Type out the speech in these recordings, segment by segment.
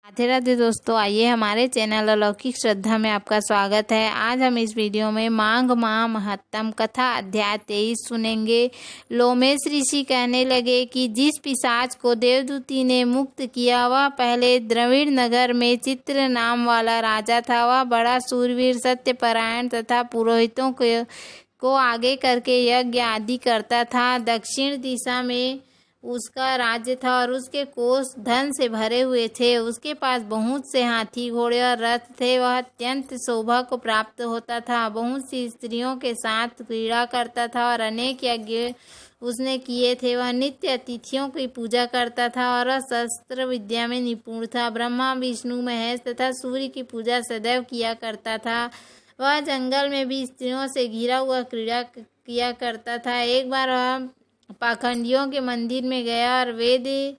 राधे राधे दोस्तों, आइए हमारे चैनल अलौकिक श्रद्धा में आपका स्वागत है। आज हम इस वीडियो में माघ माह महत्तम कथा अध्याय 23 सुनेंगे। लोमेश ऋषि कहने लगे कि जिस पिशाच को देवदूती ने मुक्त किया वह पहले द्रविड़ नगर में चित्र नाम वाला राजा था। वह बड़ा सूरवीर, सत्यपरायण तथा पुरोहितों को आगे करके यज्ञ आदि करता था। दक्षिण दिशा में उसका राज्य था और उसके कोष धन से भरे हुए थे। उसके पास बहुत से हाथी, घोड़े और रथ थे। वह अत्यंत शोभा को प्राप्त होता था, बहुत सी स्त्रियों के साथ क्रीड़ा करता था और अनेक यज्ञ उसने किए थे। वह नित्य अतिथियों की पूजा करता था और वह शस्त्र विद्या में निपुण था। ब्रह्मा, विष्णु, महेश तथा सूर्य की पूजा सदैव किया करता था। वह जंगल में भी स्त्रियों से घिरा हुआ क्रीड़ा किया करता था। एक बार वह पाखंडियों के मंदिर में गया और वेदहीन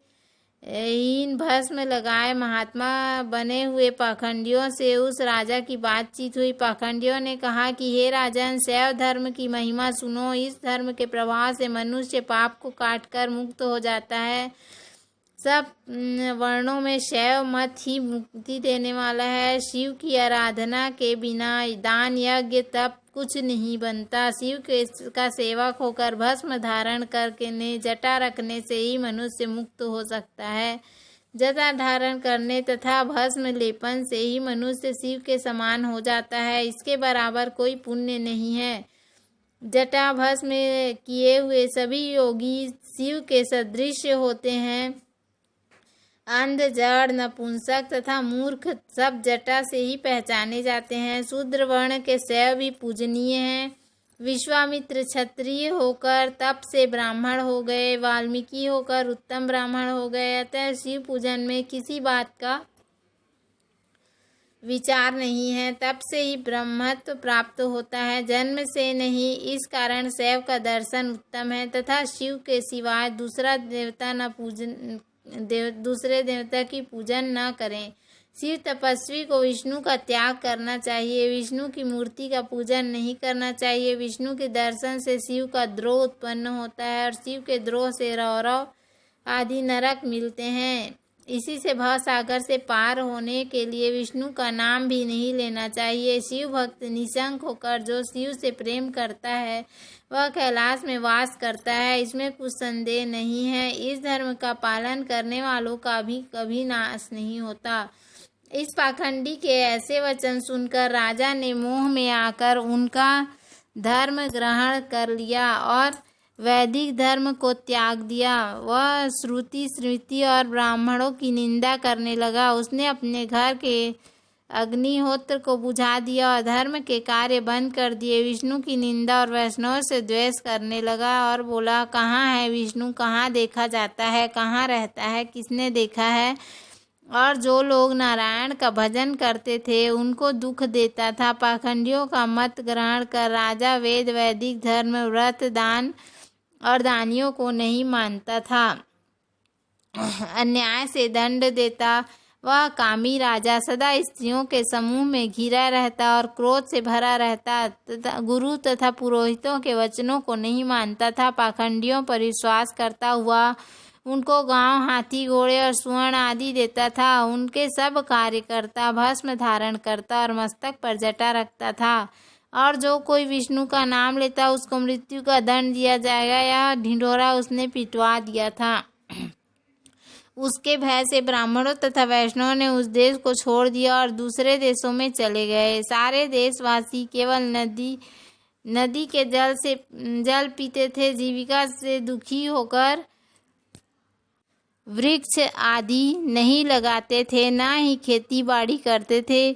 भस्म लगाए महात्मा बने हुए पाखंडियों से उस राजा की बातचीत हुई। पाखंडियों ने कहा कि हे राजन, शैव धर्म की महिमा सुनो। इस धर्म के प्रभाव से मनुष्य पाप को काटकर मुक्त हो जाता है। सब वर्णों में शैव मत ही मुक्ति देने वाला है। शिव की आराधना के बिना दान, यज्ञ, तप कुछ नहीं बनता। शिव का सेवक होकर भस्म धारण करके जटा रखने से ही मनुष्य मुक्त हो सकता है। जटा धारण करने तथा भस्म लेपन से ही मनुष्य शिव के समान हो जाता है। इसके बराबर कोई पुण्य नहीं है। जटा भस्म किए हुए सभी योगी शिव के सदृश होते हैं। अंध, जड़, नपुंसक तथा मूर्ख सब जटा से ही पहचाने जाते हैं। शूद्र वर्ण के शैव भी पूजनीय हैं। विश्वामित्र क्षत्रिय होकर तप से ब्राह्मण हो गए, वाल्मीकि होकर उत्तम ब्राह्मण हो गए। अतः शिव पूजन में किसी बात का विचार नहीं है। तप से ही ब्रह्मत्व प्राप्त होता है, जन्म से नहीं। इस कारण शैव का दर्शन उत्तम है तथा शिव के सिवाय दूसरे देवता की पूजन न करें। शिव तपस्वी को विष्णु का त्याग करना चाहिए, विष्णु की मूर्ति का पूजन नहीं करना चाहिए। विष्णु के दर्शन से शिव का द्रोह उत्पन्न होता है और शिव के द्रोह से रौरव आदि नरक मिलते हैं। इसी से भव सागर से पार होने के लिए विष्णु का नाम भी नहीं लेना चाहिए। शिव भक्त निशंक होकर जो शिव से प्रेम करता है वह कैलाश में वास करता है, इसमें कुछ संदेह नहीं है। इस धर्म का पालन करने वालों का भी कभी नाश नहीं होता। इस पाखंडी के ऐसे वचन सुनकर राजा ने मोह में आकर उनका धर्म ग्रहण कर लिया और वैदिक धर्म को त्याग दिया। वह श्रुति, स्मृति और ब्राह्मणों की निंदा करने लगा। उसने अपने घर के अग्निहोत्र को बुझा दिया और धर्म के कार्य बंद कर दिए। विष्णु की निंदा और वैष्णव से द्वेष करने लगा और बोला, कहाँ है विष्णु? कहाँ देखा जाता है? कहाँ रहता है? किसने देखा है? और जो लोग नारायण का भजन करते थे उनको दुख देता था। पाखंडियों का मत ग्रहण कर राजा वेद, वैदिक धर्म, व्रत, दान और दानियों को नहीं मानता था। अन्याय से दंड देता। वह कामी राजा सदा स्त्रियों के समूह में घिरा रहता और क्रोध से भरा रहता तथा गुरु तथा पुरोहितों के वचनों को नहीं मानता था। पाखंडियों पर विश्वास करता हुआ उनको गांव, हाथी, घोड़े और स्वर्ण आदि देता था। उनके सब कार्य करता, भस्म धारण करता और मस्तक पर जटा रखता था। और जो कोई विष्णु का नाम लेता उसको मृत्यु का दंड दिया जाएगा। यह ढिंढोरा उसने पिटवा दिया था। उसके भय से ब्राह्मणों तथा वैष्णवों ने उस देश को छोड़ दिया और दूसरे देशों में चले गए। सारे देशवासी केवल नदी के जल पीते थे। जीविका से दुखी होकर वृक्ष आदि नहीं लगाते थे, ना ही खेती बाड़ी करते थे।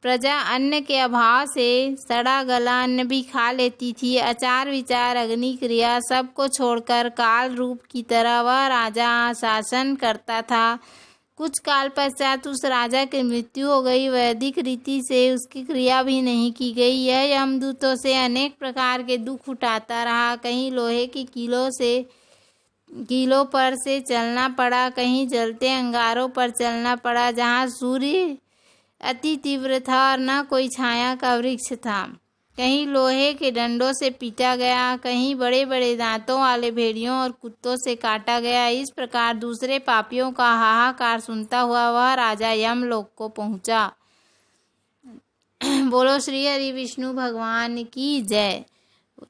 प्रजा अन्न के अभाव से सड़ा गला अन्न भी खा लेती थी। आचार, विचार, अग्नि क्रिया सबको छोड़कर काल रूप की तरह वह राजा शासन करता था। कुछ काल पश्चात उस राजा की मृत्यु हो गई। वैदिक रीति से उसकी क्रिया भी नहीं की गई। यह यमदूतों से अनेक प्रकार के दुख उठाता रहा। कहीं लोहे की कीलों पर से चलना पड़ा, कहीं जलते अंगारों पर चलना पड़ा जहाँ सूर्य अति तीव्र था और न कोई छाया का वृक्ष था। कहीं लोहे के डंडों से पीटा गया, कहीं बड़े बड़े दांतों वाले भेड़ियों और कुत्तों से काटा गया। इस प्रकार दूसरे पापियों का हाहाकार सुनता हुआ वह राजा यमलोक को पहुंचा। बोलो श्री हरि विष्णु भगवान की जय।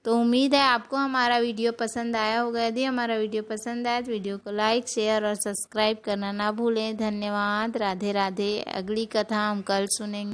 तो उम्मीद है आपको हमारा वीडियो पसंद आया होगा। यदि हमारा वीडियो पसंद आया तो वीडियो को लाइक, शेयर और सब्सक्राइब करना ना भूलें। धन्यवाद। राधे राधे। अगली कथा हम कल सुनेंगे।